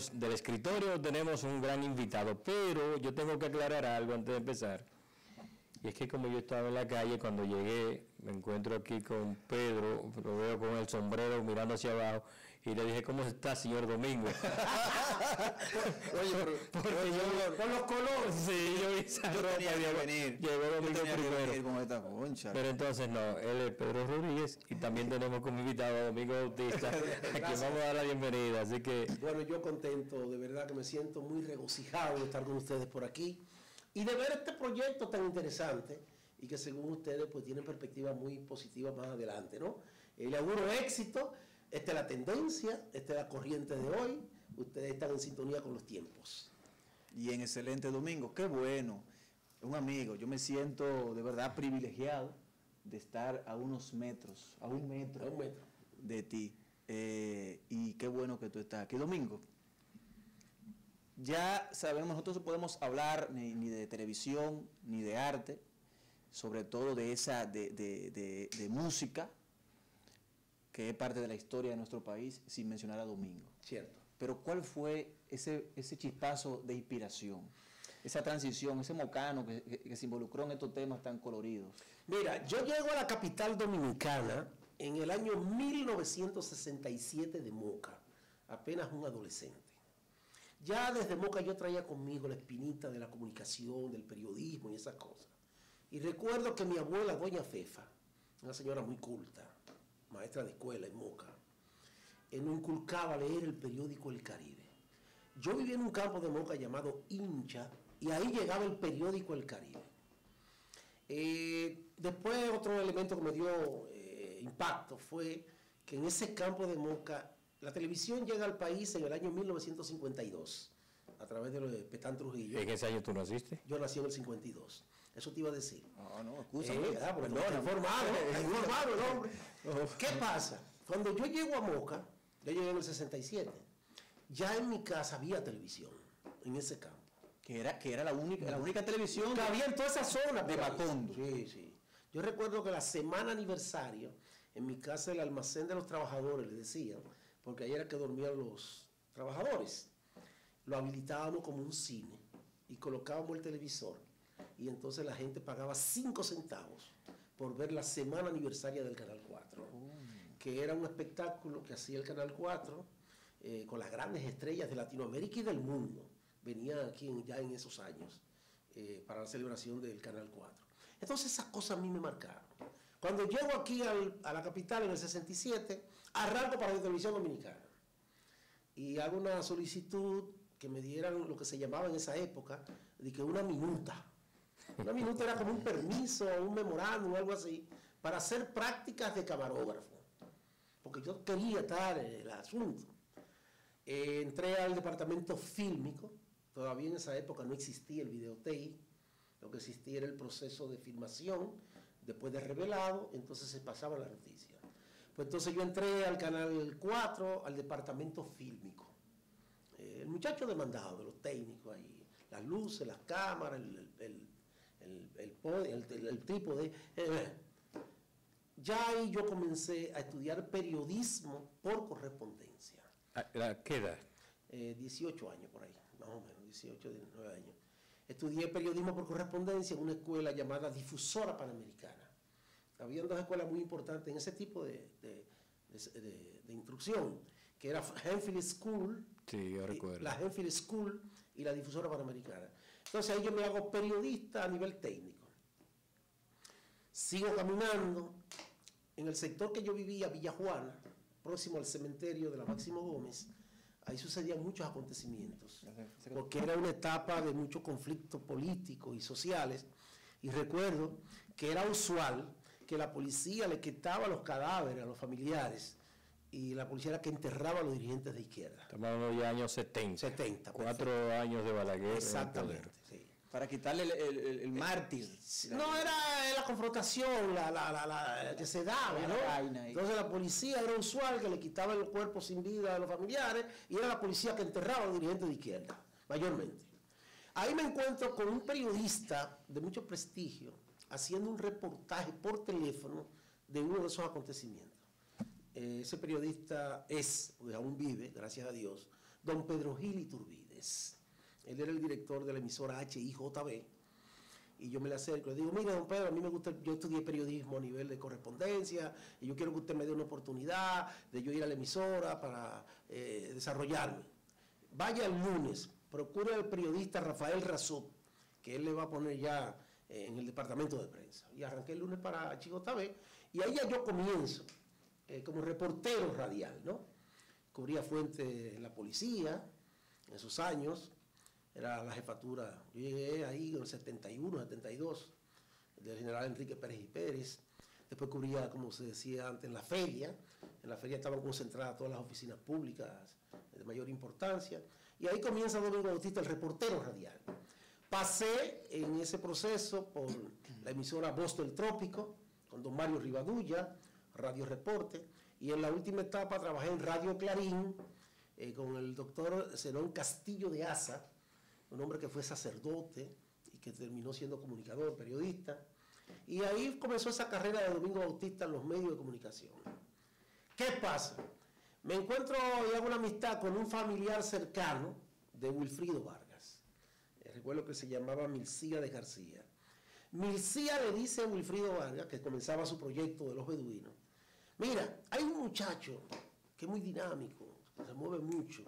amigos del escritorio, tenemos un gran invitado, pero yo tengo que aclarar algo antes de empezar. Y es que como yo estaba en la calle, cuando llegué, me encuentro aquí con Pedro, lo veo con el sombrero mirando hacia abajo, y le dije, ¿cómo está, señor Domingo? Oye, pero con los colores, sí, yo vi esa ropa, tenía que venir. Llegó Domingo primero. Con esta concha. Pero entonces no, él es Pedro Rodríguez, y también tenemos como invitado a Domingo Bautista, a quien vamos a dar la bienvenida, así que... Bueno, yo contento, de verdad que me siento muy regocijado de estar con ustedes por aquí y de ver este proyecto tan interesante y que según ustedes pues tienen perspectivas muy positivas más adelante, ¿no? Le auguro éxito, esta es la tendencia, esta es la corriente de hoy, ustedes están en sintonía con los tiempos. Y en excelente Domingo, qué bueno, un amigo, yo me siento de verdad privilegiado de estar a unos metros, a un metro de ti, y qué bueno que tú estás aquí. Domingo, ya sabemos, nosotros no podemos hablar ni de televisión, ni de arte, sobre todo de esa de música, que es parte de la historia de nuestro país, sin mencionar a Domingo. Cierto. Pero ¿cuál fue ese chispazo de inspiración? Esa transición, ese mocano que se involucró en estos temas tan coloridos. Mira, yo llego a la capital dominicana en el año 1967 de Moca, apenas un adolescente. Ya desde Moca yo traía conmigo la espinita de la comunicación, del periodismo y esas cosas. Y recuerdo que mi abuela, doña Fefa, una señora muy culta, maestra de escuela en Moca, nos inculcaba a leer el periódico El Caribe. Yo vivía en un campo de Moca llamado Hincha, y ahí llegaba el periódico El Caribe. Después otro elemento que me dio impacto fue que en ese campo de Moca la televisión llega al país en el año 1952 a través de Petán Trujillo. ¿En ese año tú naciste? Yo nací en el 52. Eso te iba a decir. No, escúchame. Perdona, informado el hombre. ¿Qué pasa? Cuando yo llego a Moca, yo llegué en el 67, ya en mi casa había televisión en ese campo. Que era la única televisión que había en toda esa zona de Macondo. Sí, sí. Yo recuerdo que la semana aniversario, en mi casa el almacén de los trabajadores, le decían, porque ahí era que dormían los trabajadores, lo habilitábamos como un cine y colocábamos el televisor y entonces la gente pagaba 5 centavos por ver la semana aniversaria del Canal 4, que era un espectáculo que hacía el Canal 4 con las grandes estrellas de Latinoamérica y del mundo. Venía aquí ya en esos años para la celebración del Canal 4. Entonces esas cosas a mí me marcaron. Cuando llego aquí a la capital en el 67, arranco para la televisión dominicana y hago una solicitud que me dieran lo que se llamaba en esa época de que una minuta. Una minuta era como un permiso, un memorándum, algo así, para hacer prácticas de camarógrafo, porque yo quería estar en el asunto. Entré al departamento fílmico, todavía en esa época no existía el videotape, lo que existía era el proceso de filmación, después de revelado, entonces se pasaba la noticia. Pues entonces yo entré al Canal 4, al departamento fílmico. El muchacho demandado, de los técnicos ahí, las luces, las cámaras, el trípode. Ya ahí yo comencé a estudiar periodismo por correspondencia. ¿A qué edad? 18 años por ahí, más o menos, 18, 19 años. Estudié periodismo por correspondencia en una escuela llamada Difusora Panamericana. Había 2 escuelas muy importantes en ese tipo de instrucción, que era Henfield School, sí, yo recuerdo. La Henfield School y la Difusora Panamericana. Entonces ahí yo me hago periodista a nivel técnico. Sigo caminando. En el sector que yo vivía, Villa Juana, próximo al cementerio de la Máximo Gómez, ahí sucedían muchos acontecimientos, porque era una etapa de muchos conflictos políticos y sociales, y recuerdo que era usual que la policía le quitaba los cadáveres a los familiares, y la policía era que enterraba a los dirigentes de izquierda. Estamos hablando ya años 70. 70. 4 años de Balaguer. Exactamente, sí. Para quitarle el mártir. No era la confrontación la que se daba, ¿no? Entonces la policía era usual que le quitaba el cuerpo sin vida a los familiares y era la policía que enterraba a los dirigentes de izquierda, mayormente. Ahí me encuentro con un periodista de mucho prestigio haciendo un reportaje por teléfono de uno de esos acontecimientos. Ese periodista pues aún vive, gracias a Dios, don Pedro Gil Iturbides. Él era el director de la emisora HIJB. Y yo me le acerco y le digo, mire, don Pedro, a mí me gusta, yo estudié periodismo a nivel de correspondencia y yo quiero que usted me dé una oportunidad de yo ir a la emisora para desarrollarme. Vaya el lunes, procure al periodista Rafael Razú, que él le va a poner ya en el departamento de prensa. Y arranqué el lunes para Chigotá y ahí ya yo comienzo como reportero radial, ¿no? Cubría fuentes en la policía en esos años. Era la jefatura, yo llegué ahí en el 71, 72, del general Enrique Pérez y Pérez. Después cubría, como se decía antes, en la feria estaban concentradas todas las oficinas públicas de mayor importancia. Y ahí comienza Domingo Bautista, el reportero radial. Pasé en ese proceso por la emisora Voz del Trópico, con don Mario Rivadulla, Radio Reporte, y en la última etapa trabajé en Radio Clarín, con el doctor Zenón Castillo de Asa, un hombre que fue sacerdote y que terminó siendo comunicador, periodista. Y ahí comenzó esa carrera de Domingo Bautista en los medios de comunicación. ¿Qué pasa? Me encuentro y hago una amistad con un familiar cercano de Wilfrido Vargas. Recuerdo que se llamaba Milcía de García. Milcía le dice a Wilfrido Vargas, que comenzaba su proyecto de los beduinos, mira, hay un muchacho que es muy dinámico, que se mueve mucho.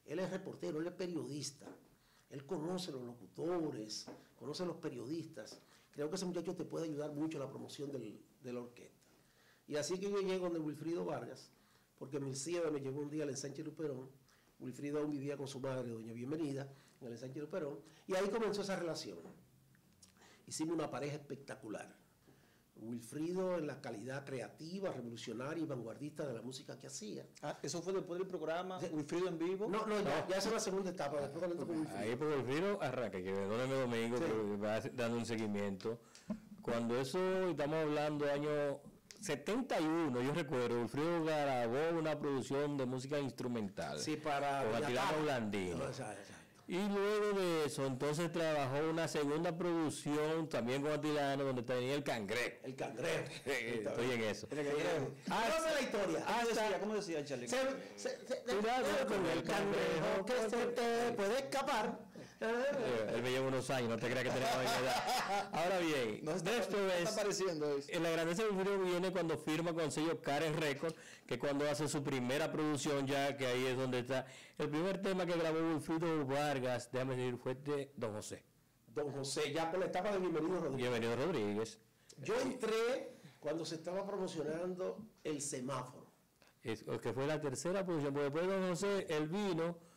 Él es reportero, él es periodista. Él conoce los locutores, conoce los periodistas. Creo que ese muchacho te puede ayudar mucho a la promoción de la orquesta. Y así que yo llego donde Wilfrido Vargas, porque Milcía me llevó un día al ensanche Luperón. Wilfrido aún vivía con su madre, doña Bienvenida, en el ensanche Luperón. Y ahí comenzó esa relación. Hicimos una pareja espectacular. Wilfrido en la calidad creativa, revolucionaria y vanguardista de la música que hacía. Ah, ¿eso fue después del programa Wilfrido en vivo? No, ya esa es la segunda etapa. Después con Wilfrido. Ahí por Wilfrido arranca, que perdóneme Domingo, sí, que va dando un seguimiento. Cuando eso, estamos hablando año 71, yo recuerdo, Wilfrido grabó una producción de música instrumental. Sí, para con Atilano Blandino. No, y luego de eso, entonces trabajó una segunda producción también con Atilano, donde tenía el Cangrejo. El Cangrejo. Estoy en eso. El Cangrejo. ¿Cómo es la historia? ¿Cómo decía Charlie? Cuidado con el cangrejo que se te puede escapar. Él me lleva unos años, no te creas que tenemos la misma edad. Ahora bien, no está apareciendo eso. La grandeza de Wilfrido viene cuando firma con el sello Karen Records, que cuando hace su primera producción, ya que ahí es donde está. El primer tema que grabó Wilfrido Vargas, déjame decir, fue de Don José. Don José, ya con la etapa de Bienvenido Rodríguez. Bienvenido Rodríguez. Yo entré cuando se estaba promocionando El Semáforo. Que fue la tercera producción, porque después de Don José, él vino.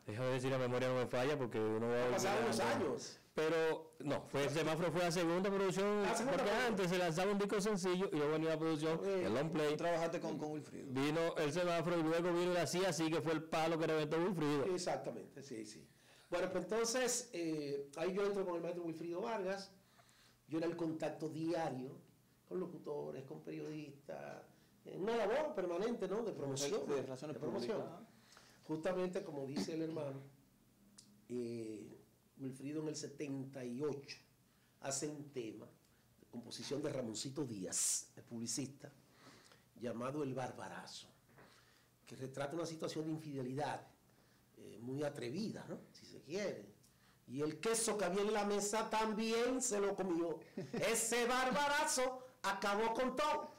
Déjame ver si la memoria no me falla, porque uno va a... Pasaron los años. Pero, no, el Semáforo fue la segunda producción, porque antes se lanzaba un disco sencillo y luego venía la producción, el long play. Tú trabajaste con Wilfrido. Vino el Semáforo y luego vino la CIA, así que fue el palo que reventó Wilfrido. Exactamente, sí. Bueno, pues entonces, ahí yo entro con el maestro Wilfrido Vargas. Yo era el contacto diario con locutores, con periodistas, en una labor permanente, ¿no? De promoción. De relaciones públicas. Justamente como dice el hermano, Wilfrido en el 78 hace un tema de composición de Ramoncito Díaz, el publicista, llamado El Barbarazo, que retrata una situación de infidelidad muy atrevida, ¿no? Si se quiere. Y el queso que había en la mesa también se lo comió. Ese barbarazo acabó con todo.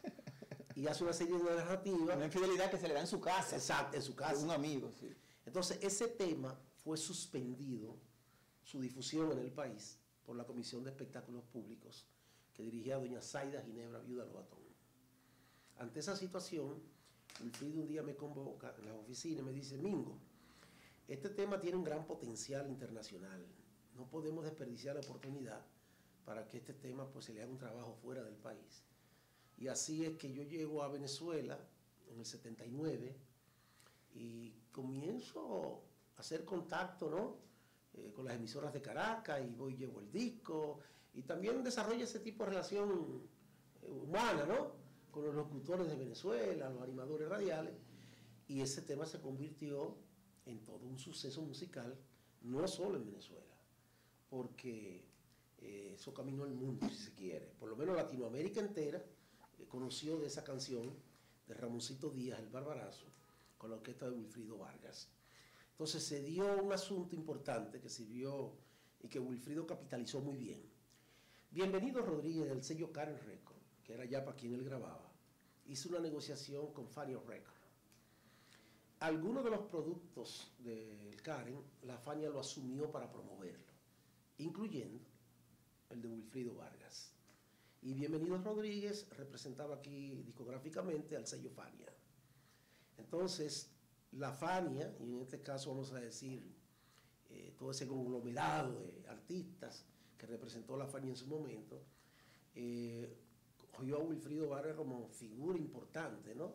Y hace una serie de narrativas. Una infidelidad que se le da en su casa. Exacto, en su casa. Un amigo, sí. Entonces, ese tema fue suspendido, su difusión en el país, por la Comisión de Espectáculos Públicos, que dirigía a doña Zaida Ginebra Viuda Lobatón. Ante esa situación, Wilfrido un día me convoca en la oficina y me dice, Mingo, este tema tiene un gran potencial internacional. No podemos desperdiciar la oportunidad para que este tema pues, se le haga un trabajo fuera del país. Y así es que yo llego a Venezuela en el 79 y comienzo a hacer contacto, ¿no? Con las emisoras de Caracas y voy llevo el disco y también desarrollo ese tipo de relación humana, ¿no? Con los locutores de Venezuela, los animadores radiales, y ese tema se convirtió en todo un suceso musical, no solo en Venezuela, porque eso caminó el mundo, si se quiere, por lo menos Latinoamérica entera conoció de esa canción de Ramoncito Díaz, El Barbarazo, con la orquesta de Wilfrido Vargas. Entonces se dio un asunto importante que sirvió y que Wilfrido capitalizó muy bien. Bienvenido Rodríguez del sello Karen Record, que era ya para quien él grababa, hizo una negociación con Fania Record. Algunos de los productos del Karen, la Fania lo asumió para promoverlo, incluyendo el de Wilfrido Vargas. Y Bienvenido Rodríguez representaba aquí discográficamente al sello Fania. Entonces, la Fania, y en este caso vamos a decir todo ese conglomerado de artistas que representó la Fania en su momento, cogió a Wilfrido Vargas como figura importante, ¿no?,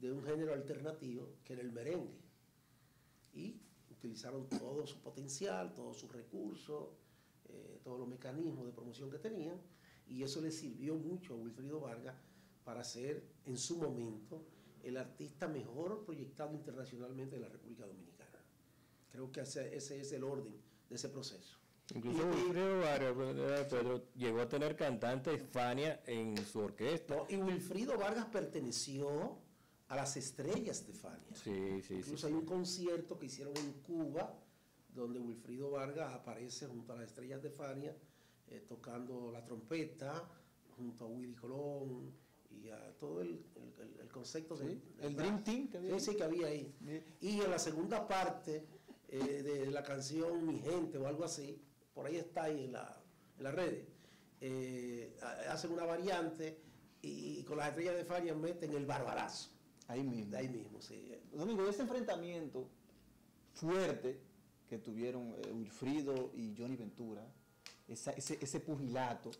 de un género alternativo que era el merengue. Y utilizaron todo su potencial, todos sus recursos, todos los mecanismos de promoción que tenían, y eso le sirvió mucho a Wilfrido Vargas para ser en su momento el artista mejor proyectado internacionalmente de la República Dominicana. Creo que ese es el orden de ese proceso. Incluso Wilfrido Vargas, Pedro, llegó a tener cantantes Fania en su orquesta. No, y Wilfrido Vargas perteneció a las estrellas de Fania. Sí, sí, incluso hay un concierto que hicieron en Cuba donde Wilfrido Vargas aparece junto a las estrellas de Fania tocando la trompeta junto a Willy Colón y a todo el concepto el Dream Team que había. Sí, que había ahí. Y en la segunda parte de la canción Mi Gente o algo así, por ahí está ahí en las redes, hacen una variante y con las estrellas de Fania meten el barbarazo. Ahí mismo. De ahí mismo, sí. Domingo, ese enfrentamiento fuerte que tuvieron Wilfrido y Johnny Ventura, ese pugilato,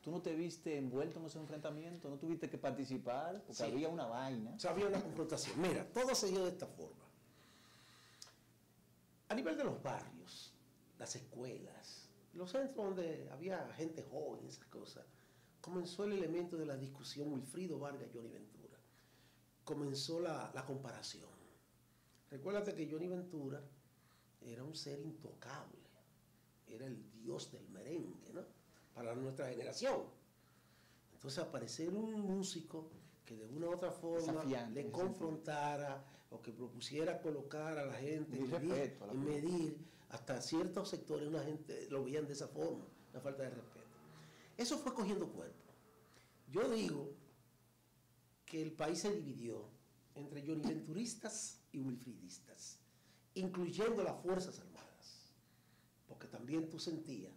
¿tú no te viste envuelto en ese enfrentamiento? ¿No tuviste que participar? Porque sí, había una vaina. O sea, había una confrontación. Mira, todo se dio de esta forma. A nivel de los barrios, las escuelas, los centros donde había gente joven, esas cosas, comenzó el elemento de la discusión Wilfrido Vargas y Johnny Ventura. Comenzó la comparación. Recuérdate que Johnny Ventura era un ser intocable, era el dios del merengue, ¿no?, para nuestra generación. Entonces aparecer un músico que de una u otra forma le confrontara o que propusiera colocar a la gente y medir hasta ciertos sectores, una gente lo veían de esa forma, una falta de respeto. Eso fue cogiendo cuerpo. Yo digo que el país se dividió entre Johnny Venturistas y Wilfridistas, incluyendo las Fuerzas Armadas, porque también tú sentías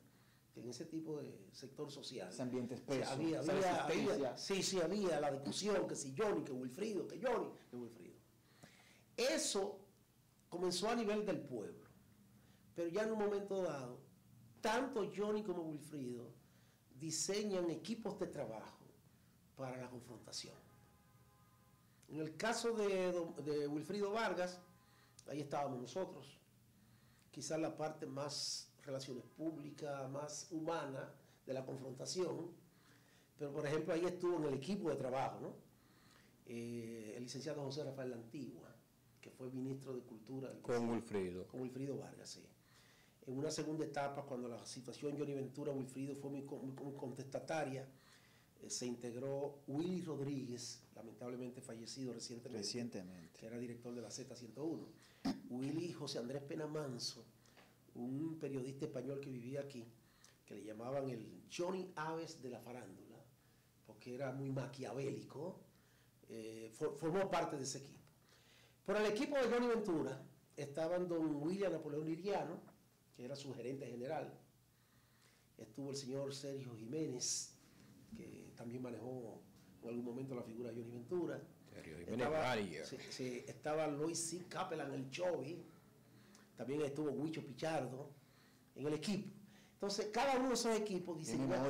que en ese tipo de sector social, ese ambiente espeso, había la discusión, que si Johnny, que Wilfrido, que Johnny, que Wilfrido. Eso comenzó a nivel del pueblo, pero ya en un momento dado, tanto Johnny como Wilfrido diseñan equipos de trabajo para la confrontación. En el caso de Wilfrido Vargas, ahí estábamos nosotros, quizás la parte más relaciones públicas, más humana de la confrontación, pero por ejemplo ahí estuvo en el equipo de trabajo, ¿no?, el licenciado José Rafael La Antigua, que fue ministro de Cultura. Con Wilfrido. Con Wilfrido Vargas, sí. En una segunda etapa, cuando la situación Johnny Ventura, Wilfrido fue muy contestataria, se integró Willy Rodríguez, lamentablemente fallecido recientemente, que era director de la Z101. Willy José Andrés Pena Manso, un periodista español que vivía aquí, que le llamaban el Johnny Aves de la farándula, porque era muy maquiavélico, formó parte de ese equipo. Por el equipo de Johnny Ventura estaban don William Napoleón Liriano, que era su gerente general, estuvo el señor Sergio Jiménez, que también manejó en algún momento la figura de Johnny Ventura. Estaba Luis C. Capelán, el Chovi, también estuvo Huicho Pichardo en el equipo. Entonces, cada uno de esos equipos diseñaba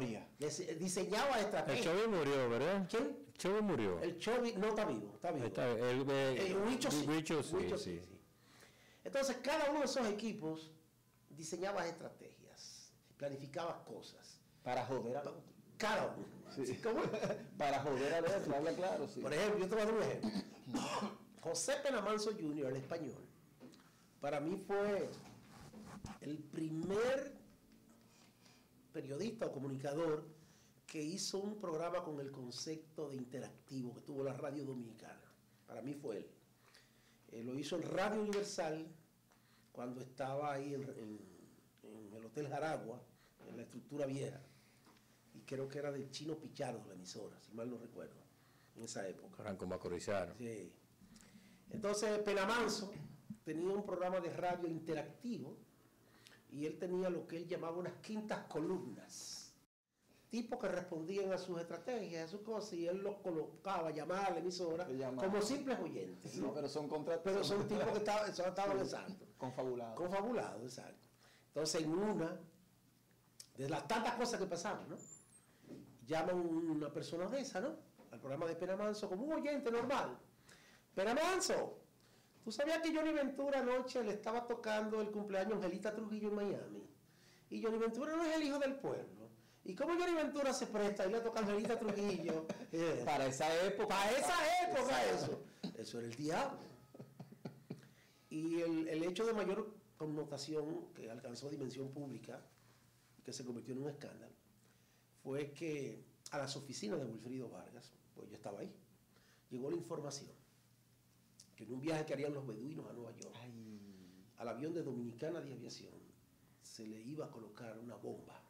estrategias. El Chovi murió, ¿verdad? ¿Quién? El Chovi murió. El Chovi no está vivo, está vivo. El Huicho sí. Entonces, cada uno de esos equipos diseñaba estrategias, planificaba cosas. Para joder a los... Cada uno. Sí. ¿Cómo? Para joder a los, habla claro, sí. Por ejemplo, yo te voy a dar un ejemplo. José Pena Manso Jr., el español, para mí fue el primer periodista o comunicador que hizo un programa con el concepto de interactivo que tuvo la radio dominicana. Para mí fue él. Lo hizo en Radio Universal cuando estaba ahí en el Hotel Jaragua, en la estructura vieja, y creo que era del Chino Pichardo la emisora, si mal no recuerdo, en esa época. Franco Macorizano. Sí. Entonces, Penamanso tenía un programa de radio interactivo y él tenía lo que él llamaba unas quintas columnas. Tipos que respondían a sus estrategias, a sus cosas, y él los colocaba, llamaba a la emisora como simples oyentes. Sí, ¿no? pero son Pero son tipos que estaban exacto. confabulados. Confabulados, exacto. Entonces, en una de las tantas cosas que pasaban, ¿no? Llaman una persona de esa, ¿no? Al programa de Penamanso como un oyente normal. Penamanso, ¿tú sabías que Johnny Ventura anoche le estaba tocando el cumpleaños a Angelita Trujillo en Miami? Y Johnny Ventura no es el hijo del pueblo. ¿Y cómo Johnny Ventura se presta a irle a tocar a Angelita Trujillo? Para esa época. Para esa época eso. Eso era el diablo. Y el hecho de mayor connotación que alcanzó dimensión pública, que se convirtió en un escándalo, fue que a las oficinas de Wilfrido Vargas, pues yo estaba ahí, llegó la información que en un viaje que harían los beduinos a Nueva York, al avión de Dominicana de Aviación se le iba a colocar una bomba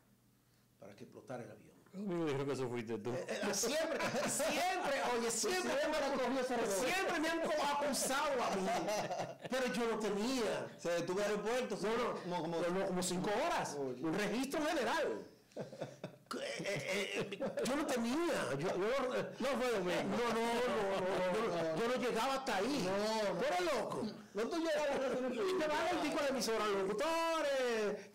para que explotara el avión. Me dijeron que eso fuiste tú. Siempre me han acusado a mí, pero yo no tenía. Se detuvo el aeropuerto, como 5 horas, un registro general. Yo no tenía, yo no llegaba hasta ahí. Tú eres loco. No tú llegabas te van el tipo de la emisora, los locutores,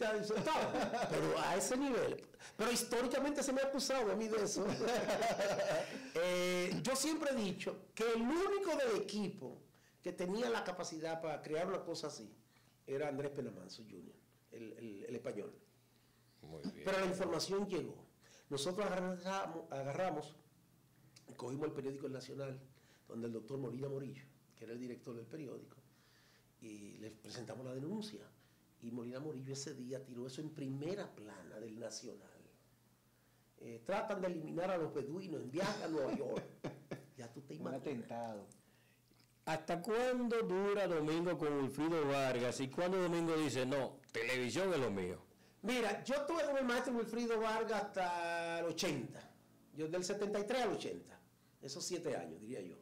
pero a ese nivel. Pero históricamente se me ha acusado a mí de eso. Yo siempre he dicho que el único del equipo que tenía la capacidad para crear una cosa así era Andrés Penamanso Jr., el español. Muy bien. Pero la información llegó. Nosotros agarramos y cogimos el periódico El Nacional, donde el doctor Molina Morillo, que era el director del periódico, y le presentamos la denuncia. Y Molina Morillo ese día tiró eso en primera plana del Nacional. Tratan de eliminar a los beduinos en viaje a Nueva York. Ya tú te imaginas. Un atentado. ¿Hasta cuándo dura Domingo con Wilfrido Vargas? ¿Y cuándo Domingo dice, no, televisión es lo mío? Mira, yo estuve con el maestro Wilfrido Vargas hasta el 80. Yo del 73 al 80. Esos 7 años, diría yo.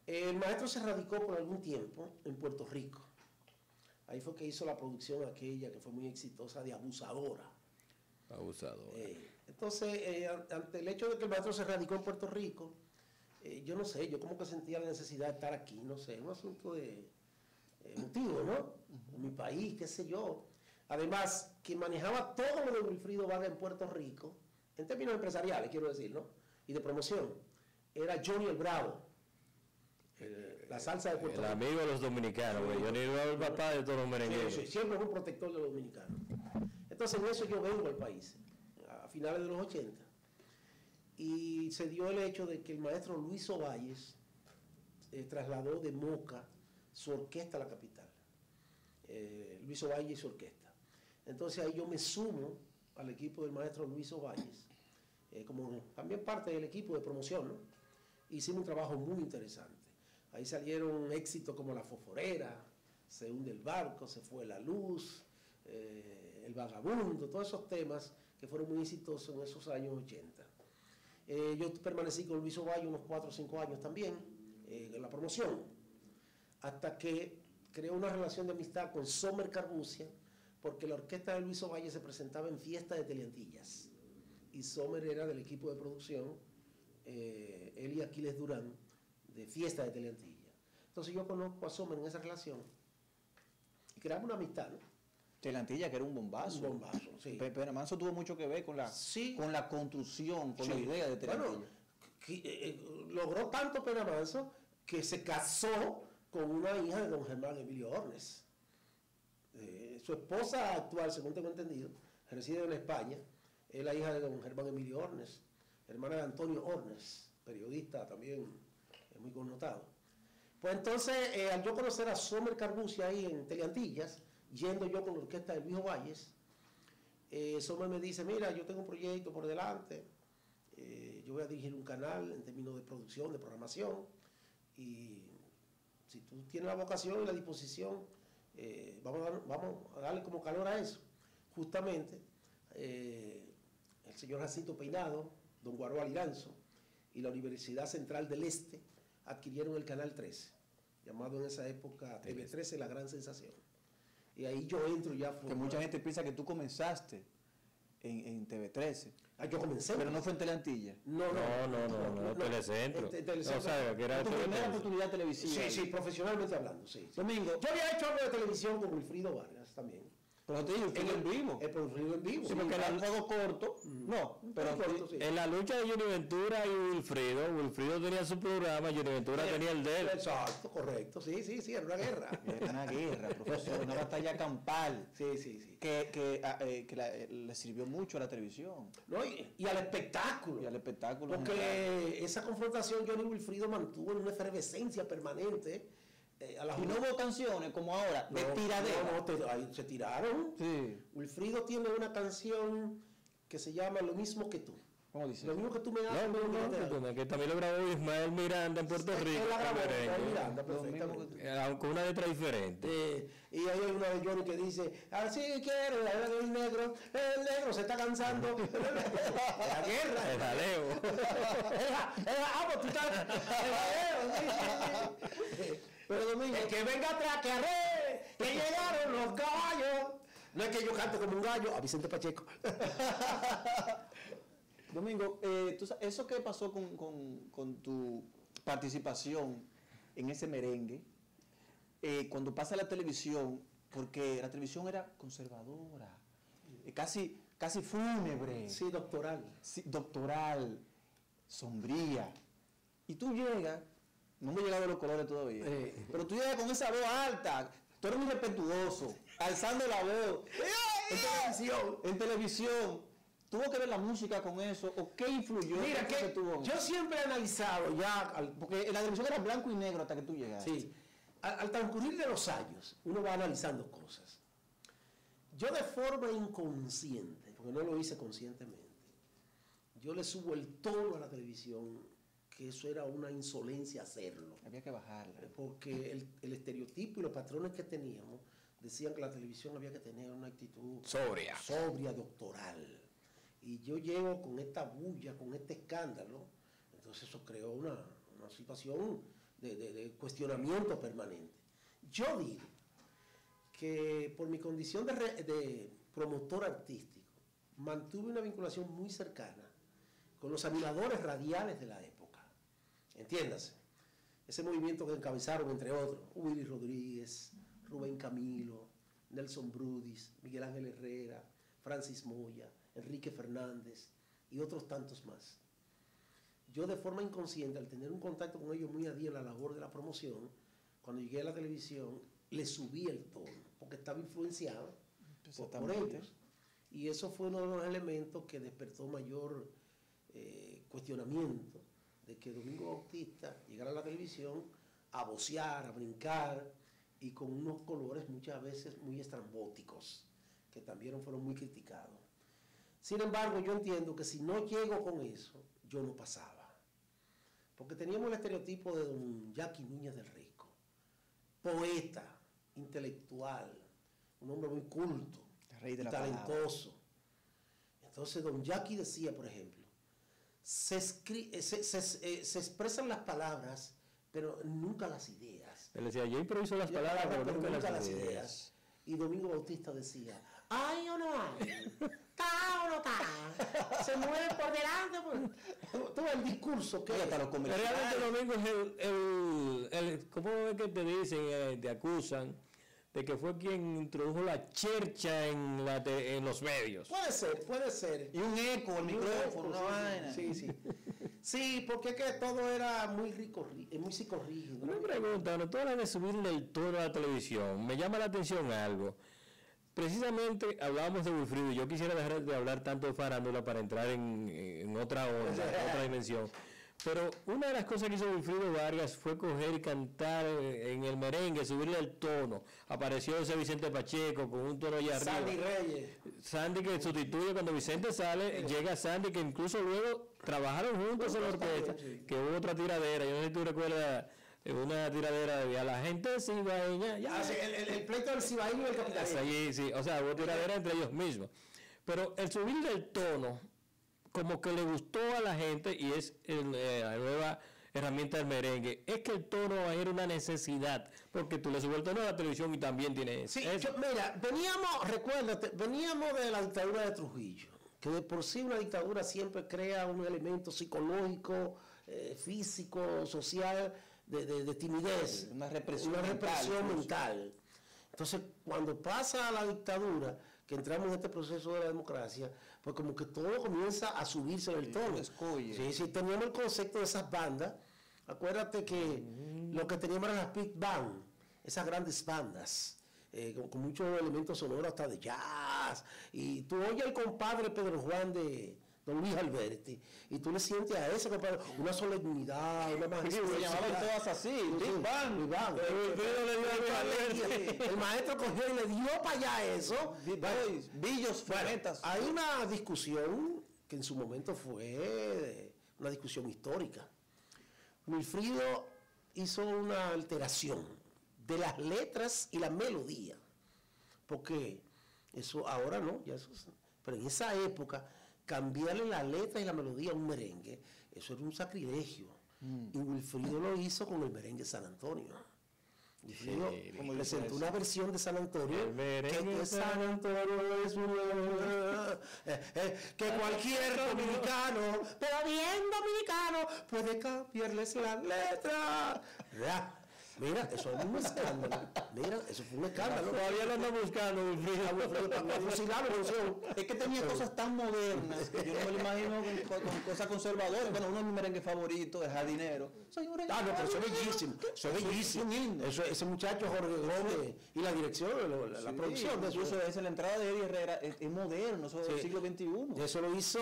El maestro se radicó por algún tiempo en Puerto Rico. Ahí fue que hizo la producción aquella que fue muy exitosa de Abusadora. Abusadora. Entonces, ante el hecho de que el maestro se radicó en Puerto Rico, yo no sé, yo como que sentía la necesidad de estar aquí, no sé, un asunto de motivo, ¿no? En mi país, qué sé yo. Además, quien manejaba todo lo de Wilfrido Vargas en Puerto Rico, en términos empresariales, quiero decir, ¿no? Y de promoción, era Johnny el Bravo, la salsa de Puerto Rico. El amigo de los dominicanos, güey. Johnny el Bravo, el papá de todos los merengueros. Sí, siempre es un protector de los dominicanos. Entonces, en eso yo vengo al país, a finales de los 80. Y se dio el hecho de que el maestro Luis Ovalles trasladó de Moca su orquesta a la capital. Luis Ovalles y su orquesta. Entonces ahí yo me sumo al equipo del maestro Luis Ovalles, como también parte del equipo de promoción, ¿no? Hicimos un trabajo muy interesante. Ahí salieron éxitos como La Fosforera, Se hunde el barco, Se fue la luz, El vagabundo, todos esos temas que fueron muy exitosos en esos años 80. Yo permanecí con Luis Ovalles unos 4 o 5 años también en la promoción, hasta que creó una relación de amistad con Sommer Carbucia, porque la orquesta de Luis Ovalles se presentaba en fiestas de Teleantillas y Sommer era del equipo de producción, él y Aquiles Durán, de fiesta de Teleantillas. Entonces yo conozco a Sommer en esa relación y creamos una amistad, ¿no? Teleantilla, que era un bombazo. Un bombazo, sí. Penamanso tuvo mucho que ver con la construcción, con la idea de Teleantilla. Bueno, logró tanto Penamanso que se casó con una hija de don Germán Emilio Ornes. Su esposa actual, según tengo entendido, reside en España, es la hija de don Germán Emilio Ornes, hermana de Antonio Ornes, periodista también muy connotado. Pues entonces, al yo conocer a Sommer Carbucia ahí en Teleantillas, yendo yo con la orquesta de Luis Ovalles, Sommer me dice, mira, yo tengo un proyecto por delante, yo voy a dirigir un canal en términos de producción, de programación, y si tú tienes la vocación y la disposición, vamos a darle como calor a eso. Justamente, el señor Jacinto Peinado, don Guaró Aliranzo y la Universidad Central del Este adquirieron el Canal 13, llamado en esa época TV13 La Gran Sensación. Y ahí yo entro ya... Que mucha gente piensa que tú comenzaste en TV13. Yo comencé. Pero no fue en Teleantilla. No, Telecentro. Telecentro. O sea, que era tu primera oportunidad televisiva. Sí, profesionalmente hablando, sí. Domingo. Yo había hecho algo de televisión con Wilfrido Vargas también. Pero te digo, en vivo. En vivo. Sí, porque era un juego corto. No, pero corto, sí. En la lucha de Johnny Ventura y Wilfrido tenía su programa, Johnny Ventura tenía el de él. Exacto, correcto. Sí, era una guerra. Era una guerra, profesor, una batalla campal. Sí. Que le sirvió mucho a la televisión. No, y al espectáculo. Porque esa confrontación Johnny Wilfrido mantuvo en una efervescencia permanente. Y no hubo canciones como ahora, de tiradera. Ahí se tiraron. Sí. Wilfrido tiene una canción que se llama Lo mismo que tú. ¿Cómo dice? Lo mismo que tú me haces. Que también lo grabó Ismael Miranda en Puerto Rico. Él la grabó, Ismael Miranda, perfectamente. Con una letra diferente. Y ahí hay una de Johnny que dice, así quiero, el negro se está cansando. La guerra. El jaleo. Pues tú estás... El jaleo, sí. Pero Domingo, el que venga atrás, que arre, que llegaron los caballos. No es que yo cante como un gallo, a Vicente Pacheco. Domingo, eso que pasó con tu participación en ese merengue, cuando pasa la televisión, porque la televisión era conservadora, casi fúnebre. Sí, doctoral. Sí, doctoral, sombría. Y tú llegas, no me he llegado a los colores todavía, pero tú llegas con esa voz alta, tú eres muy respetuoso, alzando la voz. En televisión. ¿Tuvo que ver la música con eso? ¿O qué influyó? Mira, que yo siempre he analizado ya, porque la televisión era blanco y negro hasta que tú llegaste. Sí. Al transcurrir de los años, uno va analizando cosas. Yo de forma inconsciente, porque no lo hice conscientemente, yo le subo el tono a la televisión, que eso era una insolencia hacerlo. Había que bajarla. Porque el estereotipo y los patrones que teníamos decían que la televisión había que tener una actitud sobria, doctoral. Y yo llego con esta bulla, con este escándalo, entonces eso creó una situación de cuestionamiento permanente. Yo digo que por mi condición de promotor artístico, mantuve una vinculación muy cercana con los animadores radiales de la época. Entiéndase, ese movimiento que encabezaron, entre otros, Willy Rodríguez, Rubén Camilo, Nelson Brudis, Miguel Ángel Herrera, Francis Moya, Enrique Fernández y otros tantos más. Yo de forma inconsciente, al tener un contacto con ellos muy a día en la labor de la promoción, cuando llegué a la televisión, le subí el tono, porque estaba influenciado por ellos. Y eso fue uno de los elementos que despertó mayor cuestionamiento de que Domingo Bautista llegara a la televisión a vocear, a brincar, y con unos colores muchas veces muy estrambóticos, que también fueron muy criticados. Sin embargo, yo entiendo que si no llego con eso, yo no pasaba. Porque teníamos el estereotipo de don Jackie Núñez del Rico, poeta, intelectual, un hombre muy culto, rey de la talentoso. Palabra. Entonces, don Jackie decía, por ejemplo, se expresan las palabras, pero nunca las ideas. Él decía, yo improviso las palabras, pero nunca las ideas. Y Domingo Bautista decía, ¿hay o no hay? ¿Está o no está? Se mueve por delante. Todo el discurso que realmente Domingo es el ¿cómo es que te dicen, te acusan de que fue quien introdujo la chercha en los medios? Puede ser. Y un eco, el micrófono, una vaina. Sí. Sí, porque es que todo era muy psicorrígido. Una pregunta, no, tú hablas de subirle el tono a la televisión. Me llama la atención algo. Precisamente hablábamos de Wilfrido y yo quisiera dejar de hablar tanto de farándula para entrar en otra onda, en otra dimensión. Pero una de las cosas que hizo Wilfrido Vargas fue coger y cantar en el merengue, subirle el tono. Apareció ese Vicente Pacheco con un tono allá arriba. Sandy Reyes. Sandy que sustituye cuando Vicente sale, llega Sandy, que incluso luego trabajaron juntos en la orquesta, que hubo otra tiradera. Yo no sé si tú recuerdas una tiradera de a la gente cibaeña. Ya, el pleito del cibaeño y el capitalino. Sí, o sea, hubo tiradera entre ellos mismos. Pero el subir del tono, como que le gustó a la gente, y es la nueva herramienta del merengue, es que el tono era una necesidad, porque tú le subes el tono a la televisión y también tiene Sí, eso. mira, recuérdate, veníamos de la dictadura de Trujillo, que de por sí una dictadura siempre crea un elemento psicológico, físico, social, de timidez, una represión mental. Entonces, cuando pasa a la dictadura, que entramos en este proceso de la democracia, pues como que todo comienza a subirse en el tono. Sí, teníamos el concepto de esas bandas. Acuérdate que lo que teníamos eran las big band, esas grandes bandas, con muchos elementos sonoros hasta de jazz. Y tú oyes al compadre Pedro Juan de Don Luis Alberti, y tú le sientes a ese compadre una solemnidad, una majestuosidad. Se llamaban todas así, Big Band. El maestro cogió y le dio para allá eso. Billos, ferretas. Hay una discusión que en su momento fue una discusión histórica. Wilfrido hizo una alteración de las letras y la melodía, porque eso ahora no, ya eso, pero en esa época cambiarle la letra y la melodía a un merengue, eso era un sacrilegio. Y Wilfrido lo hizo con el merengue San Antonio. Wilfrido presentó una versión de San Antonio, que San Antonio es que cualquier dominicano, pero bien dominicano, puede cambiarles la letra. Mira, eso es un escándalo. Mira, eso fue un escándalo. Todavía lo ando buscando, Es que tenía cosas tan modernas que yo no me lo imagino con cosas conservadoras. Bueno, uno de mis merengues favoritos es Jardinero. No, pero eso es bellísimo. Eso es bellísimo. Ese muchacho Jorge Gómez y la dirección, la producción de eso. Incluso esa la entrada de Eddie Herrera es moderno, eso es del siglo XXI. Eso lo hizo,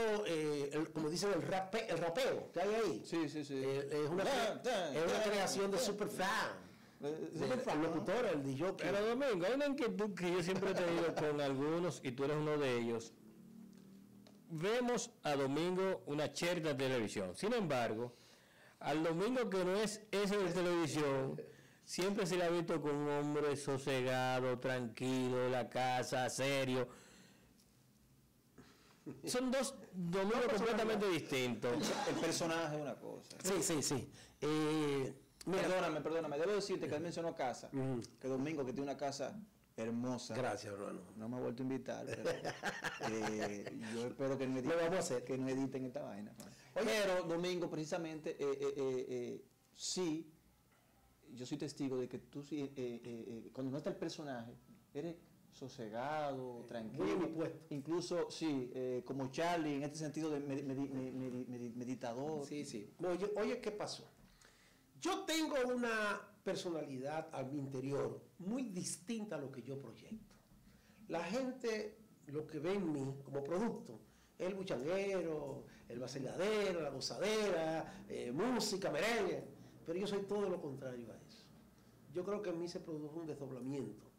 como dicen, el rapeo que hay ahí. Sí. Es una creación de Superfan. El locutor, el DJ. Pero Domingo, hay una inquietud que yo siempre he tenido con algunos, y tú eres uno de ellos. Vemos a Domingo una cherta de televisión. Sin embargo, al Domingo que no es ese de televisión, siempre se le ha visto como un hombre sosegado, tranquilo, en la casa, serio. Son dos Domingos completamente distintos. El personaje es una cosa. Sí. Perdóname, debo decirte que él mencionó casa, que Domingo, que tiene una casa hermosa. Gracias, hermano. No me ha vuelto a invitar, pero yo espero que no editen esta vaina. Pero Domingo, precisamente, sí, yo soy testigo de que tú, cuando no está el personaje, eres sosegado, tranquilo, incluso, sí, como Charlie, en este sentido de meditador. Sí. Oye, ¿qué pasó? Yo tengo una personalidad a mi interior muy distinta a lo que yo proyecto. La gente lo que ve en mí como producto es el buchanguero, el vaciladero, la gozadera, música, merengue, pero yo soy todo lo contrario a eso. Yo creo que en mí se produjo un desdoblamiento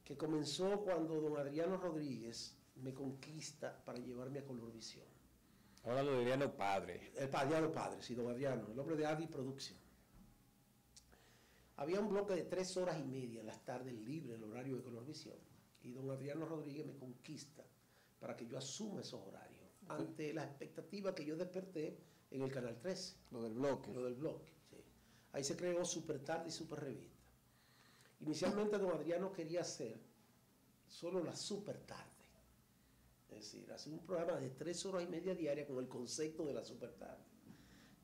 que comenzó cuando don Adriano Rodríguez me conquista para llevarme a Colorvisión. Ahora lo Adriano padre. El Adriano padre, sí, don Adriano, el hombre de Adi Production. Había un bloque de 3 horas y media en las tardes libres, el horario de Colorvisión. Y don Adriano Rodríguez me conquista para que yo asuma esos horarios, ante la expectativa que yo desperté en el Canal 13. Lo del bloque, sí. Ahí se creó Super Tarde y Super Revista. Inicialmente don Adriano quería hacer solo la Super Tarde. Es decir, hacer un programa de 3 horas y media diarias con el concepto de la Super Tarde.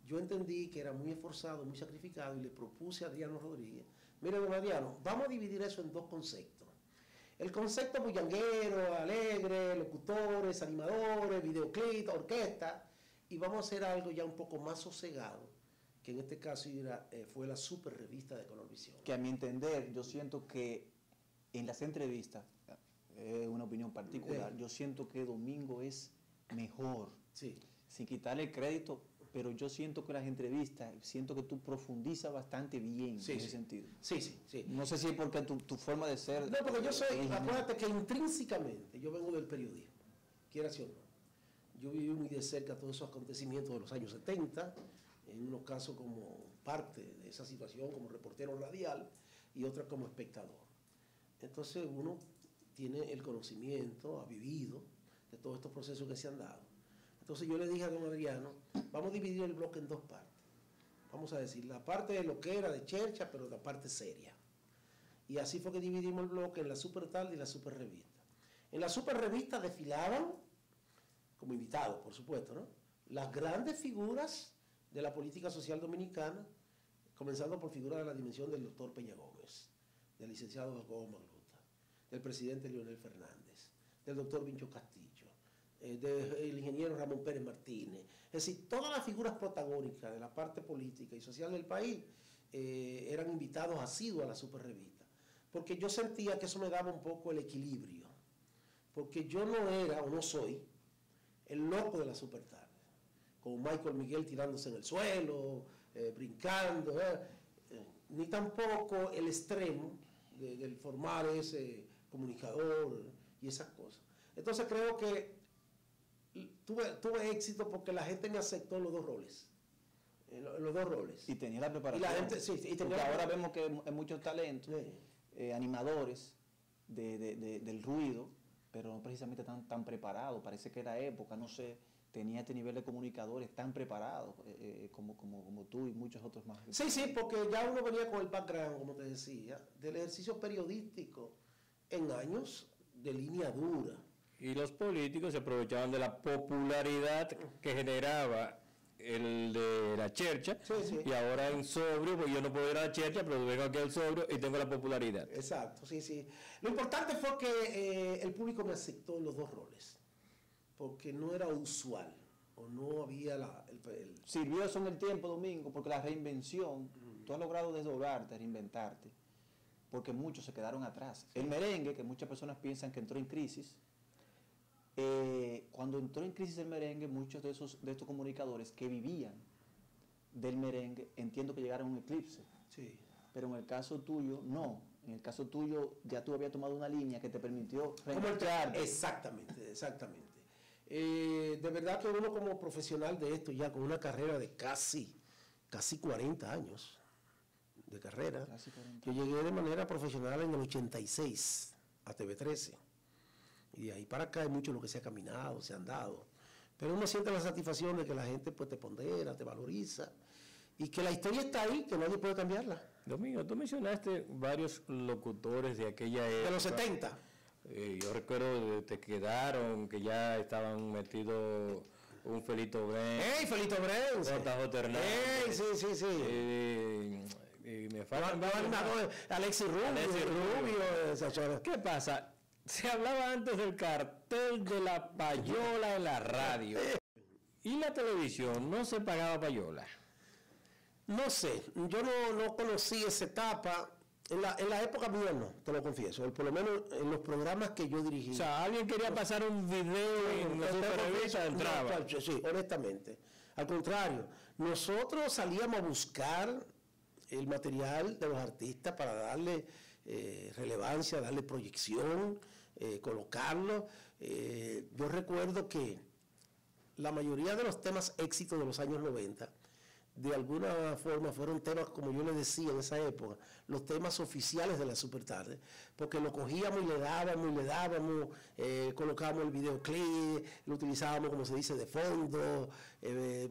Yo entendí que era muy esforzado, muy sacrificado, y le propuse a Adriano Rodríguez: mira, don Adriano, vamos a dividir eso en 2 conceptos. El concepto bullanguero, alegre, locutores, animadores, videoclips, orquesta, y vamos a hacer algo ya un poco más sosegado, que en este caso fue la Super Revista de Colorvisión. Que a mi entender, yo siento que en las entrevistas, una opinión particular, yo siento que Domingo es mejor, sin quitarle el crédito, pero yo siento que las entrevistas, siento que tú profundizas bastante bien en ese sentido. Sí. No sé si es porque tu forma de ser... No, porque yo soy, acuérdate que intrínsecamente yo vengo del periodismo, quieras o no. Yo viví muy de cerca todos esos acontecimientos de los años 70, en unos casos como parte de esa situación como reportero radial y otra como espectador. Entonces uno tiene el conocimiento, ha vivido de todos estos procesos que se han dado. Entonces yo le dije a don Adriano, vamos a dividir el bloque en dos partes. Vamos a decir, la parte de lo que era de chercha, pero la parte seria. Y así fue que dividimos el bloque en la super tarde y la super revista. En la super revista desfilaban, como invitados, por supuesto, ¿no?, las grandes figuras de la política social dominicana, comenzando por figuras de la dimensión del doctor Peña Gómez, del licenciado Jacobo Magluta, del presidente Leonel Fernández, del doctor Vincho Castillo, del ingeniero Ramón Pérez Martínez. Es decir, todas las figuras protagónicas de la parte política y social del país eran invitados asiduos a la super revista, porque yo sentía que eso me daba un poco el equilibrio, porque yo no era o no soy el loco de la super tarde, como Michael Miguel tirándose en el suelo, brincando, ni tampoco el extremo del formar ese comunicador y esas cosas. Entonces creo que tuve éxito porque la gente me aceptó los dos roles. Los dos roles. Y tenía la preparación. Y la gente, sí, y porque ahora vemos que hay muchos talentos, animadores del ruido, pero no precisamente tan preparados. Parece que era época, no sé, tenía este nivel de comunicadores tan preparados como tú y muchos otros más. Sí, porque ya uno venía con el background, como te decía, del ejercicio periodístico en años de línea dura. Y los políticos se aprovechaban de la popularidad que generaba el de la chercha, sí. Y ahora en sobrio, pues yo no puedo ir a la chercha, pero vengo aquí al sobrio y tengo la popularidad. Exacto, sí. Lo importante fue que el público me aceptó en los dos roles, porque no era usual, o no había Sirvió eso en el tiempo, Domingo, porque la reinvención, tú has logrado desdoblarte, reinventarte, porque muchos se quedaron atrás. El merengue, que muchas personas piensan que entró en crisis, cuando entró en crisis el merengue, muchos de estos comunicadores que vivían del merengue, entiendo que llegaron a un eclipse. Sí. Pero en el caso tuyo, no. En el caso tuyo, ya tú habías tomado una línea que te permitió reencontrarte. Exactamente. De verdad que uno como profesional de esto, ya con una carrera de casi 40 años de carrera, yo llegué de manera profesional en el 86 a TV13. Y de ahí para acá hay mucho lo que se ha caminado, se han dado. Pero uno siente la satisfacción de que la gente pues te pondera, te valoriza, y que la historia está ahí, que nadie puede cambiarla. Domingo, tú mencionaste varios locutores de aquella época. De los 70. Yo recuerdo que quedaron, que ya estaban metidos un Felito Bren. ¡Ey, Felito Bren! JJ Hernández. ¡Ey, sí! Y me faltan Alexis Rubio. ¿Qué pasa? Se hablaba antes del cartel de la payola en la radio. ¿Y la televisión no se pagaba payola? No sé, yo no conocí esa etapa. En la época mía no, te lo confieso. Por lo menos en los programas que yo dirigí. O sea, alguien quería pasar un video en la superrevista, entraba. No, sí, honestamente. Al contrario, nosotros salíamos a buscar el material de los artistas para darle relevancia, darle proyección, colocarlo. Yo recuerdo que la mayoría de los temas éxitos de los años 90, de alguna forma fueron temas, como yo les decía en esa época, los temas oficiales de la supertarde, porque lo cogíamos y le dábamos, colocábamos el videoclip, lo utilizábamos, como se dice, de fondo.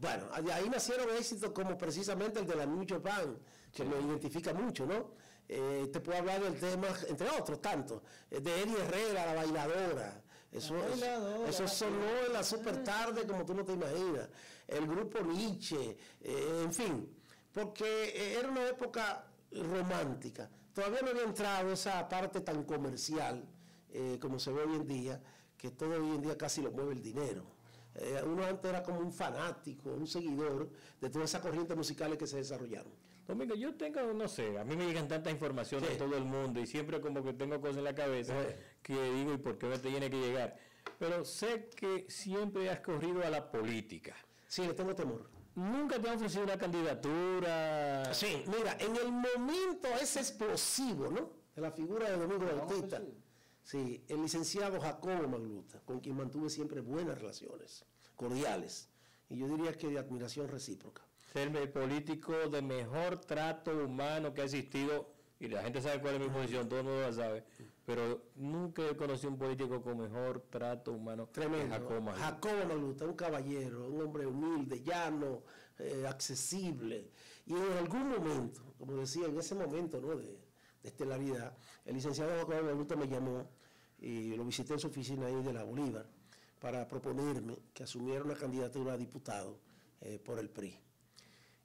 Bueno, de ahí nacieron éxitos como precisamente el de la New Japan, que me identifica mucho, ¿no? Te puedo hablar del tema, entre otros tantos, de Eddie Herrera, La Bailadora. Eso sonó en la supertarde como tú no te imaginas. El grupo Nietzsche, en fin, porque era una época romántica. Todavía no había entrado esa parte tan comercial como se ve hoy en día, que todo hoy en día casi lo mueve el dinero. Uno antes era como un fanático, un seguidor de todas esas corrientes musicales que se desarrollaron. Domingo, yo tengo, no sé, a mí me llegan tantas informaciones de todo el mundo y siempre como que tengo cosas en la cabeza que digo, ¿y por qué me te tiene que llegar? Pero sé que siempre has corrido a la política. Sí, le tengo temor. ¿Nunca te han ofrecido una candidatura? Sí, mira, en el momento ese explosivo, ¿no?, de la figura de Domingo Bautista, sí, el licenciado Jacobo Magluta, con quien mantuve siempre buenas relaciones, cordiales, y yo diría que de admiración recíproca. ser el político de mejor trato humano que ha existido, y la gente sabe cuál es mi posición, todo el mundo la sabe, pero nunca he conocido un político con mejor trato humano. Tremendo. que Jacobo Magluta. Jacobo Magluta, un caballero, un hombre humilde, llano, accesible. Y en algún momento, como decía, en ese momento, ¿no?, de estelaridad, el licenciado Jacobo Magluta me llamó y lo visité en su oficina ahí de la Bolívar para proponerme que asumiera una candidatura a diputado por el PRI.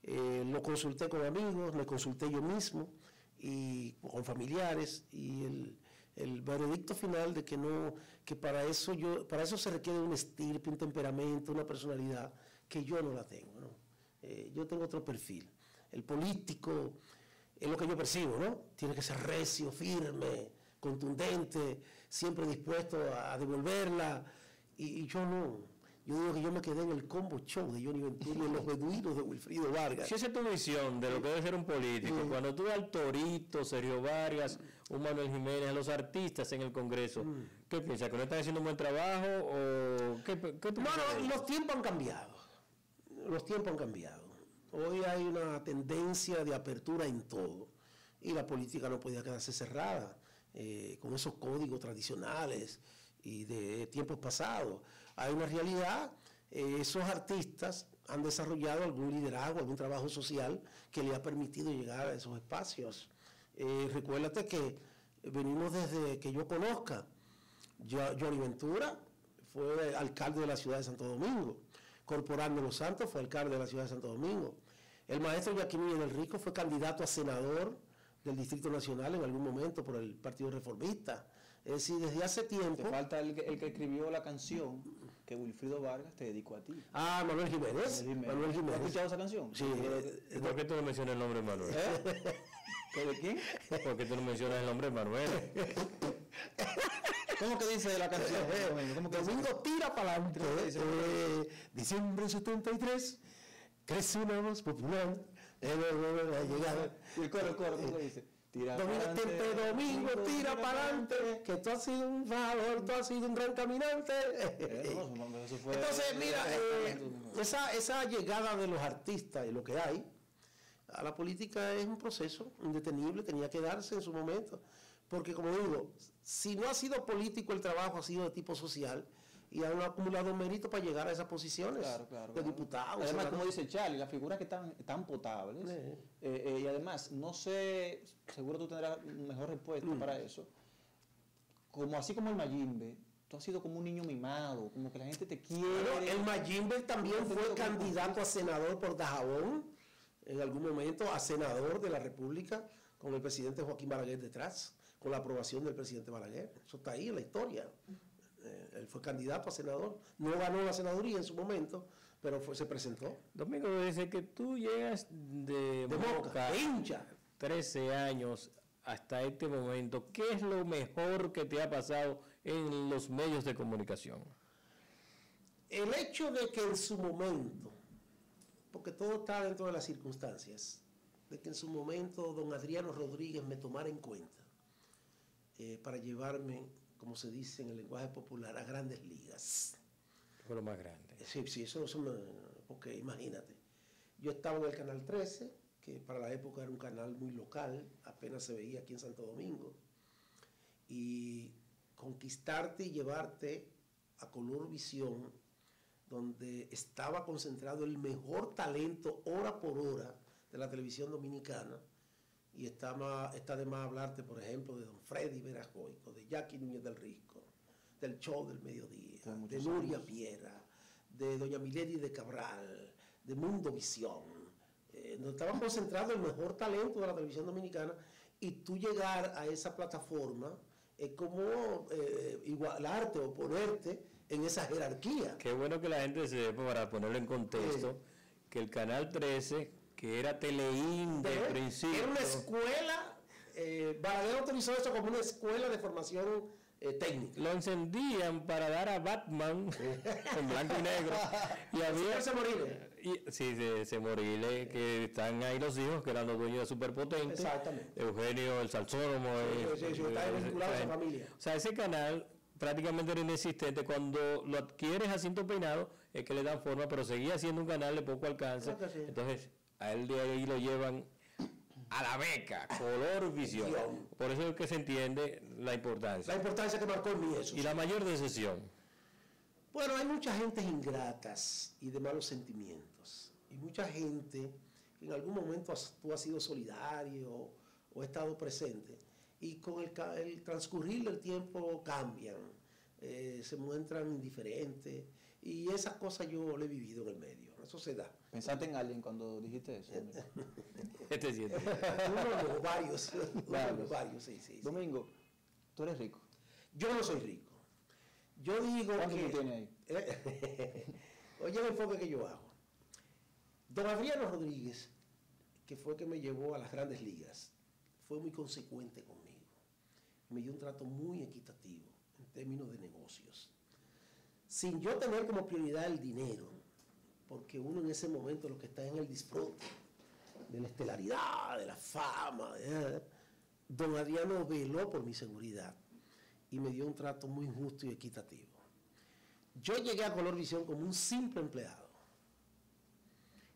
Lo consulté con amigos, me consulté yo mismo y con familiares, y el veredicto final de que no, que para eso se requiere un estirpe, un temperamento, una personalidad que yo no la tengo, ¿no? Yo tengo otro perfil. El político es lo que yo percibo, ¿no? Tiene que ser recio, firme, contundente, siempre dispuesto a devolverla, y yo no. Yo digo que yo me quedé en el combo show de Johnny Ventura y en los beduinos de Wilfrido Vargas. Si esa es tu visión de lo que debe ser un político, cuando tú ves al Torito, Sergio Vargas, un Manuel Jiménez, a los artistas en el Congreso, ¿qué piensas? ¿Que no están haciendo un buen trabajo? ¿O qué tú piensas? No, los tiempos han cambiado. Los tiempos han cambiado. Hoy hay una tendencia de apertura en todo, y la política no podía quedarse cerrada con esos códigos tradicionales y de tiempos pasados. Hay una realidad, esos artistas han desarrollado algún liderazgo, algún trabajo social que le ha permitido llegar a esos espacios. Recuérdate que venimos desde que yo conozca. Johnny Ventura fue alcalde de la ciudad de Santo Domingo. Corporán de los Santos fue alcalde de la ciudad de Santo Domingo. El maestro Joaquín Núñez del Rico fue candidato a senador del Distrito Nacional en algún momento por el Partido Reformista. Es decir, desde hace tiempo... Te falta el que escribió la canción que Wilfrido Vargas te dedicó a ti. Ah, Manuel Jiménez. Manuel Jiménez. ¿Has escuchado esa canción? Sí. ¿Por qué tú no mencionas el nombre de Manuel? ¿De quién? ¿Por qué tú no mencionas el nombre de Manuel? ¿Cómo que dice la canción? ¿Cómo que Domingo tira para adelante. Diciembre 73, crece una voz popular. La llegada. Y el coro, ¿cómo dice? Domingo tira para adelante, que tú has sido un valor, tú has sido un gran caminante. Entonces, mira, esa llegada de los artistas y lo que hay a la política es un proceso indetenible, tenía que darse en su momento, porque como digo, si no ha sido político el trabajo, ha sido de tipo social, y han acumulado mérito para llegar a esas posiciones de diputados. Además, como dice Charlie, las figuras que están potables, y además, no sé, seguro tú tendrás mejor respuesta para eso, así como el Mayimbe, tú has sido como un niño mimado, como que la gente te quiere. Bueno, el Mayimbe también fue candidato a senador por Dajabón, en algún momento a senador de la República, con el presidente Joaquín Balaguer detrás, con la aprobación del presidente Balaguer. Eso está ahí en la historia. Él fue candidato a senador, no ganó la senaduría en su momento, pero se presentó. Domingo, desde que tú llegas de Moca, hincha, 13 años hasta este momento, ¿qué es lo mejor que te ha pasado en los medios de comunicación? El hecho de que en su momento, porque todo está dentro de las circunstancias, de que en su momento don Adriano Rodríguez me tomara en cuenta para llevarme, como se dice en el lenguaje popular, a grandes ligas. Fue lo más grande. Sí, eso porque imagínate, yo estaba en el Canal 13, que para la época era un canal muy local, apenas se veía aquí en Santo Domingo, y conquistarte y llevarte a Color Visión, donde estaba concentrado el mejor talento hora por hora de la televisión dominicana, y está de más hablarte, por ejemplo, de don Freddy Verajoico, de Jackie Núñez del Risco, del Show del Mediodía, de Nuria Piera, de doña Milady de Cabral, de Mundo Visión, donde estaba concentrado el mejor talento de la televisión dominicana, y tú llegar a esa plataforma es como igualarte o ponerte en esa jerarquía. Qué bueno que la gente sepa, para ponerlo en contexto, que el Canal 13, que era Teleín de principio, era una escuela, Balaguer autorizó eso como una escuela de formación técnica. Lo encendían para dar a Batman en blanco y negro. Y había Morile, que están ahí los hijos, que eran los dueños de Superpotente. Exactamente. Eugenio, el Salsónomo. Está vinculado a esa familia. O sea, ese canal prácticamente era inexistente. Cuando lo adquieres a Cinto Peinado, es que le dan forma, pero seguía siendo un canal de poco alcance. Sí. Entonces, a él de ahí lo llevan a la beca, Color Visión. Por eso es que se entiende la importancia. La importancia que marcó en mí eso. Y la mayor decepción. Bueno, hay muchas gentes ingratas y de malos sentimientos. Y mucha gente que en algún momento tú has sido solidario o has estado presente. Y con el transcurrir del tiempo cambian, se muestran indiferentes. Y esas cosas yo lo he vivido en el medio. Eso se da. ¿Pensaste en alguien cuando dijiste eso? Este siente. Uno, varios. Varios, sí. Domingo, ¿tú eres rico? Yo no soy rico. Yo digo ¿Cuánto que... tú tienes ahí? Oye el enfoque que yo hago. Don Adriano Rodríguez, que fue que me llevó a las grandes ligas, fue muy consecuente conmigo. Me dio un trato muy equitativo en términos de negocios. Sin yo tener como prioridad el dinero, porque uno en ese momento lo que está en el disfrute de la estelaridad, de la fama, don Adriano veló por mi seguridad y me dio un trato muy justo y equitativo. Yo llegué a Color Visión como un simple empleado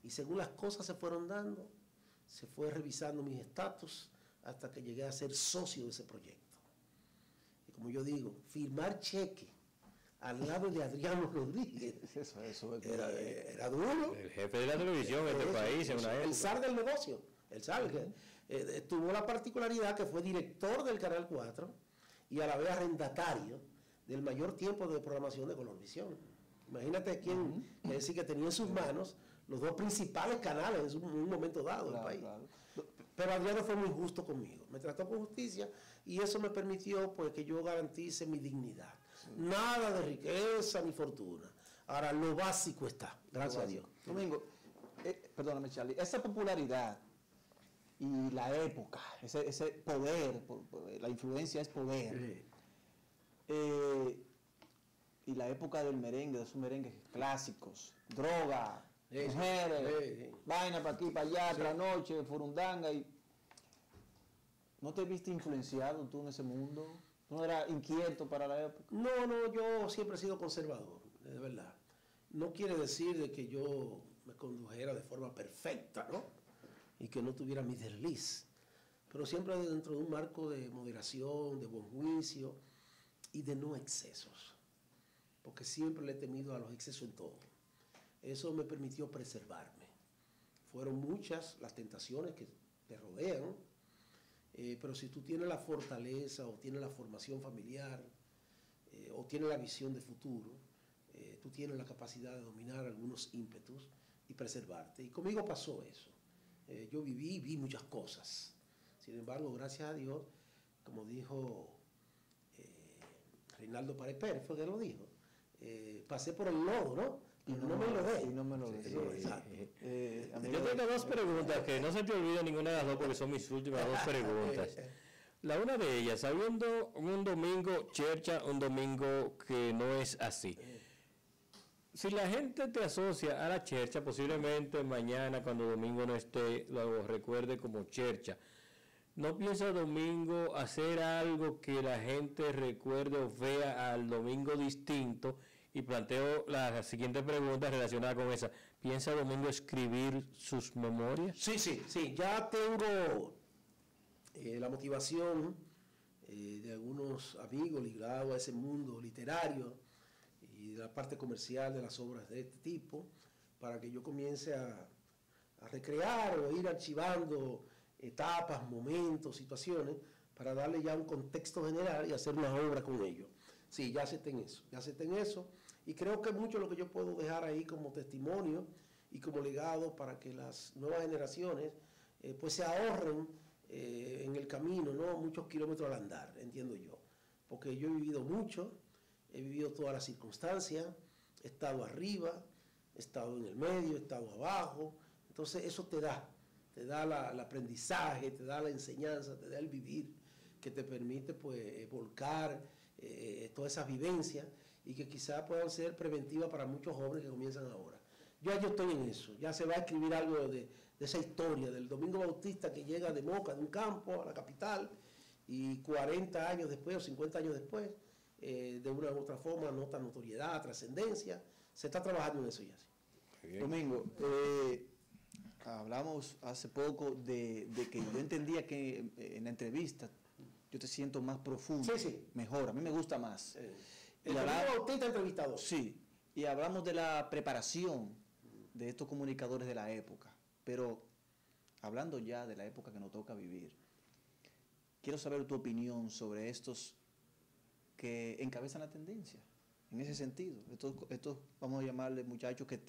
y según las cosas se fueron dando, se fue revisando mis estatus hasta que llegué a ser socio de ese proyecto. Y como yo digo, firmar cheque al lado de Adriano Rodríguez. Eso era duro. El jefe de la televisión en este país en una época. El zar del negocio. El zar que tuvo la particularidad que fue director del Canal 4 y a la vez arrendatario del mayor tiempo de programación de Color Visión. Imagínate quién, es decir, que tenía en sus manos los dos principales canales en un momento dado del país. Claro. Pero Adriano fue muy justo conmigo. Me trató con justicia y eso me permitió pues que yo garantice mi dignidad. Nada de riqueza ni fortuna. Ahora, lo básico está, gracias a Dios. Domingo, perdóname Charlie, esa popularidad y la época, ese poder, la influencia es poder. Y la época del merengue, de esos merengues clásicos, droga, mujeres, vaina para aquí, para allá, trasnoche, furundanga. ¿No te viste influenciado tú en ese mundo? ¿No era inquieto para la época? No, yo siempre he sido conservador, de verdad. No quiere decir de que yo me condujera de forma perfecta, ¿no? Y que no tuviera mi desliz. Pero siempre dentro de un marco de moderación, de buen juicio y de no excesos. Porque siempre le he temido a los excesos en todo. Eso me permitió preservarme. Fueron muchas las tentaciones que te rodean. Pero si tú tienes la fortaleza o tienes la formación familiar o tienes la visión de futuro, tú tienes la capacidad de dominar algunos ímpetus y preservarte. Y conmigo pasó eso. Yo vi muchas cosas. Sin embargo, gracias a Dios, como dijo Reinaldo Pared Pérez, fue que lo dijo, pasé por el lodo, ¿no? Y no me lo dé. Y no me lo dé. Sí, exacto. Yo tengo dos preguntas que no se te olvide ninguna de las dos porque son mis últimas dos preguntas. La una de ellas, sabiendo un domingo chercha, un domingo que no es así. Si la gente te asocia a la chercha, posiblemente mañana cuando domingo no esté, lo recuerde como chercha. ¿No piensa Domingo hacer algo que la gente recuerde o vea al domingo distinto? Y planteo la siguiente pregunta relacionada con esa. ¿Piensa Domingo escribir sus memorias? Sí. Ya tengo la motivación de algunos amigos ligados a ese mundo literario y de la parte comercial de las obras de este tipo, para que yo comience a recrear o ir archivando etapas, momentos, situaciones, para darle ya un contexto general y hacer una obra con ello. Sí, ya acepten eso. Y creo que mucho lo que yo puedo dejar ahí como testimonio y como legado para que las nuevas generaciones pues se ahorren en el camino, ¿no? Muchos kilómetros al andar, entiendo yo. Porque yo he vivido mucho, he vivido todas las circunstancias, he estado arriba, he estado en el medio, he estado abajo. Entonces eso te da el aprendizaje, te da la enseñanza, te da el vivir, que te permite pues volcar todas esas vivencias y que quizás puedan ser preventivas para muchos jóvenes que comienzan ahora. Yo estoy en eso, ya se va a escribir algo de esa historia del Domingo Bautista que llega de Moca, de un campo a la capital, y 40 años después o 50 años después, de una u otra forma, nota notoriedad, trascendencia, se está trabajando en eso ya. Domingo, hablamos hace poco de que yo entendía que en la entrevista yo te siento más profundo, mejor, a mí me gusta más. El autista entrevistador. Sí, y hablamos de la preparación de estos comunicadores de la época, pero hablando ya de la época que nos toca vivir, quiero saber tu opinión sobre estos que encabezan la tendencia, en ese sentido. Estos vamos a llamarle muchachos que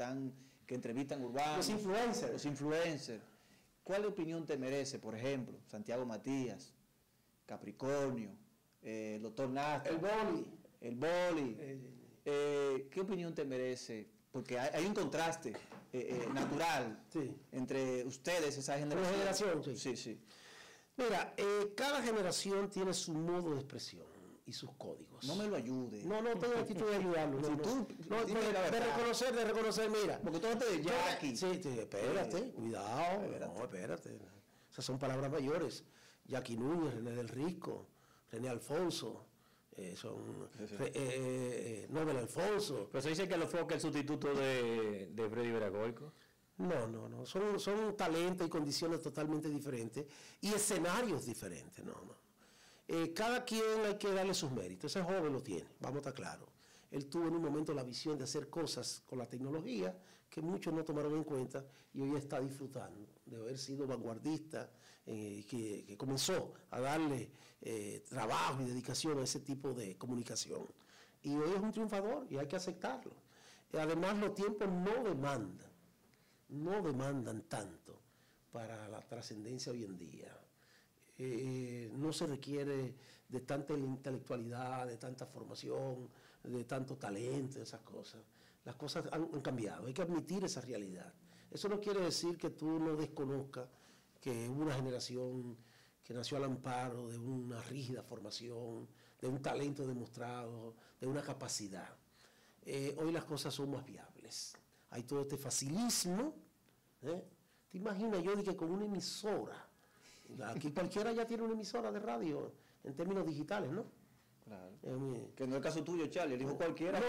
entrevistan urbanos. Los influencers. ¿Cuál opinión te merece, por ejemplo, Santiago Matías, Capricornio, el doctor Nasta? El Boli. ¿Qué opinión te merece? Porque hay un contraste natural entre ustedes, esa generación. Sí. Mira, cada generación tiene su modo de expresión y sus códigos. No me lo ayude. No tengo actitud de ayudarlo. De reconocer, mira. Porque tú hablas de Jackie. Sí, espérate, cuidado. Espérate. Esas son palabras mayores. Jackie Núñez, René del Risco, René Alfonso, Nobel Alfonso. Pero se dice que Alofoque es el sustituto de Freddy Veragorco. No. Son talentos y condiciones totalmente diferentes y escenarios diferentes. Cada quien hay que darle sus méritos. Ese joven lo tiene, vamos a estar claros. Él tuvo en un momento la visión de hacer cosas con la tecnología que muchos no tomaron en cuenta y hoy está disfrutando de haber sido vanguardista, que comenzó a darle trabajo y dedicación a ese tipo de comunicación. Y hoy es un triunfador y hay que aceptarlo. Además, los tiempos no demandan tanto para la trascendencia hoy en día. No se requiere de tanta intelectualidad, de tanta formación, de tanto talento, esas cosas. Las cosas han cambiado, hay que admitir esa realidad. Eso no quiere decir que tú no desconozcas que hubo una generación que nació al amparo de una rígida formación, de un talento demostrado, de una capacidad. Hoy las cosas son más viables. Hay todo este facilismo. ¿Te imaginas yo de que con una emisora? Aquí cualquiera ya tiene una emisora de radio en términos digitales, ¿no? Claro. Que no es el caso tuyo, Charlie, elijo cualquiera.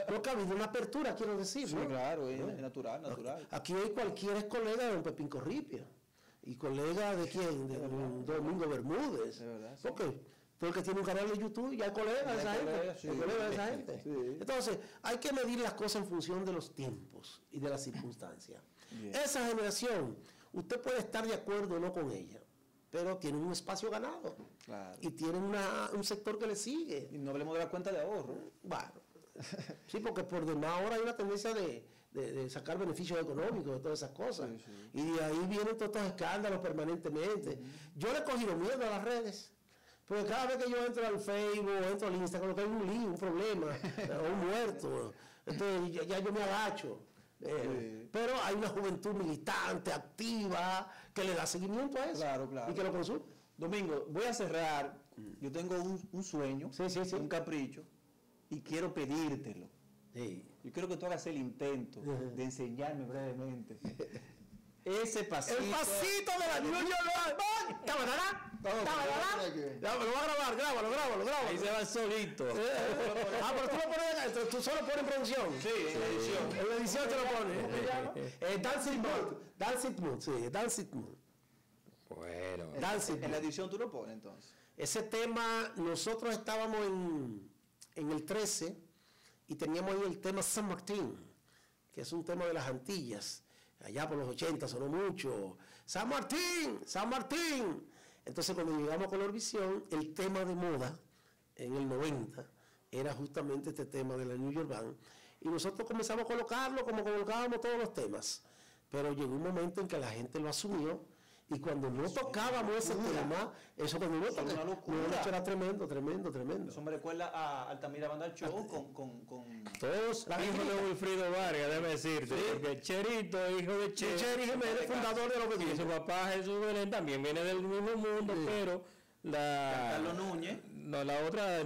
No cabe de una apertura, quiero decir. Sí, ¿no? Claro, es natural. Aquí hoy cualquiera es colega de don Pepín Corripia. ¿Y colega de quién? De Domingo Bermúdez. De verdad, sí. Porque tiene un canal de YouTube y ya es colega de esa gente. Sí. Entonces, hay que medir las cosas en función de los tiempos y de las circunstancias. Bien. Esa generación, usted puede estar de acuerdo o no con ella, pero tiene un espacio ganado. Claro. Y tiene un sector que le sigue. Y no hablemos de la cuenta de ahorro. Bueno, sí, porque por demás ahora hay una tendencia de sacar beneficios económicos de todas esas cosas. Sí. Y de ahí vienen todos estos escándalos permanentemente. Yo le he cogido miedo a las redes. Porque cada vez que yo entro al Facebook o entro al Instagram, que hay un lío, un problema, o un muerto, entonces ya yo me agacho. Pero hay una juventud militante, activa, que le da seguimiento a eso. Claro. Y que lo consume. Domingo, voy a cerrar. Yo tengo un sueño, un capricho, y quiero pedírtelo. Sí. Yo quiero que tú hagas el intento de enseñarme brevemente ese pasito. El pasito de la New York. Lo voy a grabar, grábalo. Ahí se va solito. Pero tú lo pones, tú solo pones en producción. Sí, en edición. En edición te lo pones. Dancing Mood. Bueno. En la edición tú lo pones entonces. Ese tema, nosotros estábamos en el 13 y teníamos ahí el tema San Martín, que es un tema de las Antillas. Allá por los 80 sonó mucho. ¡San Martín! Entonces cuando llegamos a Colorvisión, el tema de moda en el 90 era justamente este tema de la New York Band. Y nosotros comenzamos a colocarlo como colocábamos todos los temas. Pero llegó un momento en que la gente lo asumió. Y cuando no tocábamos ese tema, eso cuando no tocábamos, era tremendo. Eso me recuerda a Altamira Banda Show con todos hijos de Wilfrido Vargas, déjame decirte. Sí. Porque Cherito, hijo de Cheri Jiménez, fundador de los y Beatles. su papá Jesús Belén también viene del mismo mundo, pero Carlos Núñez. No, la otra,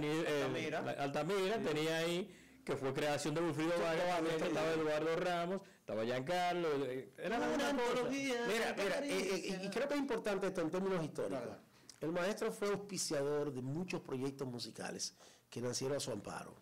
Altamira tenía ahí, que fue creación de Wilfrido Vargas, estaba Eduardo Ramos, estaba Giancarlo, era una antología. Mira, y creo que es importante esto en términos históricos. Claro. El maestro fue auspiciador de muchos proyectos musicales que nacieron a su amparo.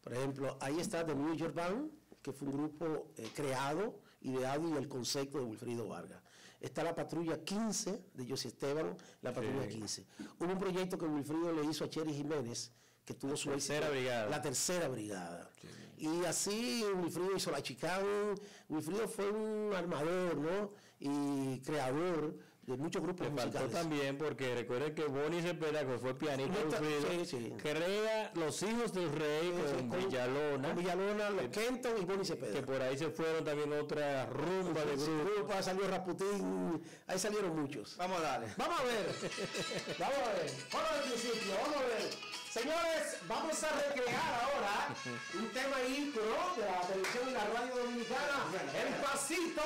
Por ejemplo, ahí está The New York Band, que fue un grupo creado ideado y el concepto de Wilfrido Vargas. Está la patrulla 15 de José Esteban, la patrulla 15. Hubo un proyecto que Wilfrido le hizo a Cheri Jiménez, que tuvo su tercera brigada. La tercera brigada. Sí. Y así Wilfrido hizo la Chicán. Wilfrido fue un armador, ¿no? Y creador de muchos grupos musicales. Le faltó también, porque recuerden que Bonnie Cepeda, que fue pianista de Wilfrido, crea Los Hijos del Rey con Villalona. Con Villalona, los Kenton y Bonnie Cepeda. Que por ahí se fueron también otra rumba de grupos. Salió Raputín, ahí salieron muchos. Vamos a darle. Vamos a ver. Vamos a ver. Vamos al principio, vamos a ver. Señores, vamos a recrear ahora un tema ícono de la televisión y la radio dominicana, El Pasito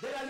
de la